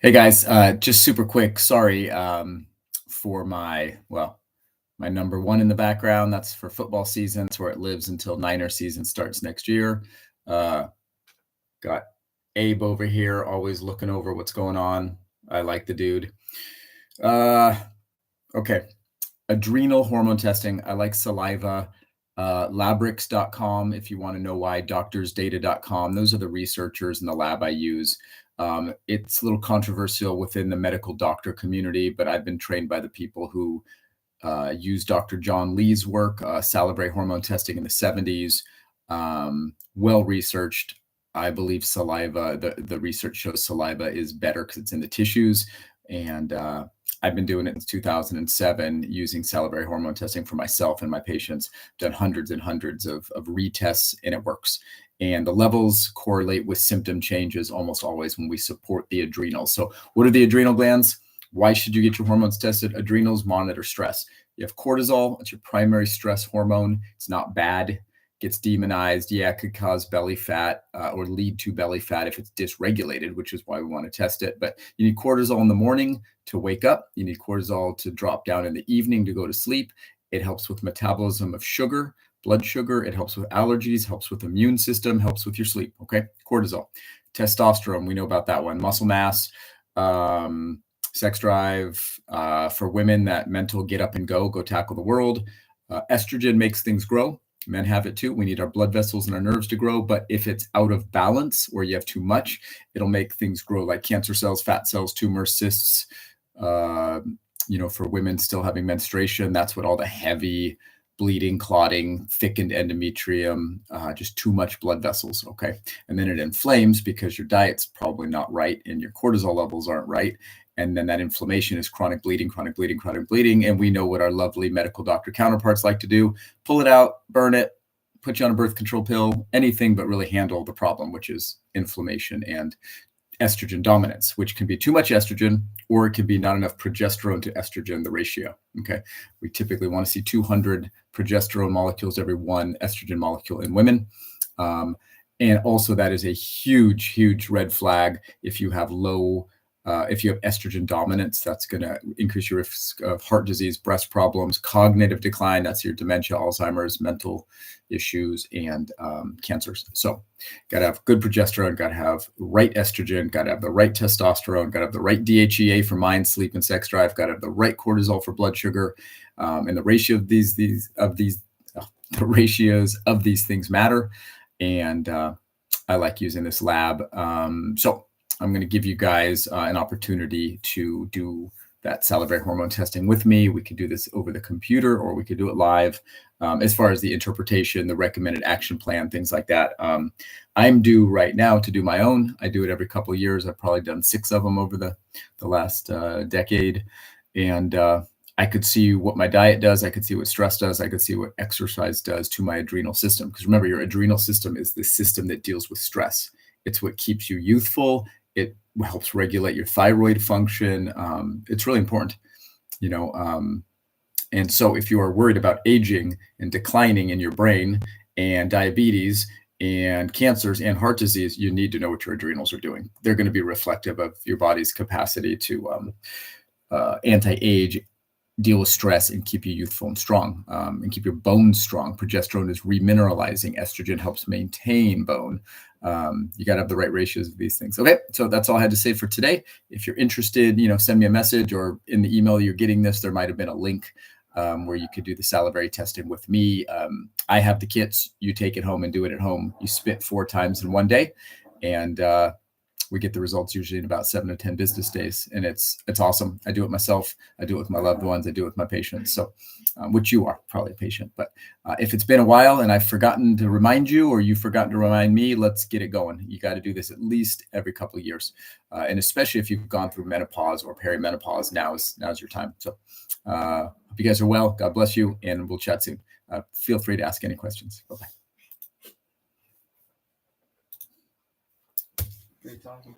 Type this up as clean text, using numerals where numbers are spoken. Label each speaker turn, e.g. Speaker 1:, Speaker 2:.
Speaker 1: Hey guys, just super quick. Sorry for my number one in the background. That's for football season. It's where it lives until Niner season starts next year. Uh, got Abe over here, always looking over what's going on. I like the dude. Uh, okay. Adrenal hormone testing. I like saliva. Labrix.com if you want to know why, doctorsdata.com. Those are the researchers in the lab I use. It's a little controversial within the medical doctor community, but I've been trained by the people who use Dr. John Lee's work, salivary hormone testing in the 70s. Well researched. I believe saliva, the research shows saliva is better because it's in the tissues. And I've been doing it since 2007 using salivary hormone testing for myself and my patients. Done hundreds and hundreds of retests, and it works. And the levels correlate with symptom changes almost always when we support the adrenals. So what are the adrenal glands? Why should you get your hormones tested? Adrenals monitor stress. You have cortisol. It's your primary stress hormone. It's not bad. Gets demonized. Yeah, it could cause belly fat or lead to belly fat if it's dysregulated, which is why we want to test it. But you need cortisol in the morning to wake up. You need cortisol to drop down in the evening to go to sleep. It helps with metabolism of sugar, blood sugar. It helps with allergies, helps with immune system, helps with your sleep. Okay, cortisol. Testosterone, we know about that one. Muscle mass, sex drive, for women, that mental get up and go tackle the world. Estrogen makes things grow. Men have it too. We need our blood vessels and our nerves to grow. But if it's out of balance or you have too much, it'll make things grow like cancer cells, fat cells, tumors, cysts. For women still having menstruation, that's what all the heavy bleeding, clotting, thickened endometrium, just too much blood vessels. Okay. And then it inflames because your diet's probably not right and your cortisol levels aren't right. And then that inflammation is chronic bleeding, chronic bleeding, chronic bleeding. And we know what our lovely medical doctor counterparts like to do: pull it out, burn it, put you on a birth control pill, anything but really handle the problem, which is inflammation and estrogen dominance, which can be too much estrogen, or it can be not enough progesterone to estrogen, the ratio. Okay. We typically want to see 200 progesterone molecules every one estrogen molecule in women. And also that is a huge, huge red flag. If you have if you have estrogen dominance, that's going to increase your risk of heart disease, breast problems, cognitive decline. That's your dementia, Alzheimer's, mental issues, and cancers. So got to have good progesterone, got to have right estrogen, got to have the right testosterone, got to have the right DHEA for mind, sleep, and sex drive, got to have the right cortisol for blood sugar. And the ratio of the ratios of these things matter. And I like using this lab. So I'm going to give you guys an opportunity to do that salivary hormone testing with me. We could do this over the computer, or we could do it live. As far as the interpretation, the recommended action plan, things like that. I'm due right now to do my own. I do it every couple of years. I've probably done 6 of them over the last decade. And I could see what my diet does. I could see what stress does. I could see what exercise does to my adrenal system. Because remember, your adrenal system is the system that deals with stress. It's what keeps you youthful. It helps regulate your thyroid function. It's really important, and so if you are worried about aging and declining in your brain and diabetes and cancers and heart disease, you need to know what your adrenals are doing. They're going to be reflective of your body's capacity to anti-age, deal with stress, and keep you youthful and strong, and keep your bones strong. Progesterone is remineralizing. Estrogen helps maintain bone. You got to have the right ratios of these things. Okay, so that's all I had to say for today. If you're interested, send me a message, or in the email you're getting this, there might have been a link where you could do the salivary testing with me. I have the kits. You take it home and do it at home. You spit 4 times in one day, and we get the results usually in about 7 to 10 business days. And it's awesome. I do it myself. I do it with my loved ones. I do it with my patients. So, which you are probably a patient, but if it's been a while and I've forgotten to remind you, or you've forgotten to remind me, let's get it going. You got to do this at least every couple of years. And especially if you've gone through menopause or perimenopause, now's your time. So, hope you guys are well. God bless you. And we'll chat soon. Feel free to ask any questions. Bye-bye. Great talking.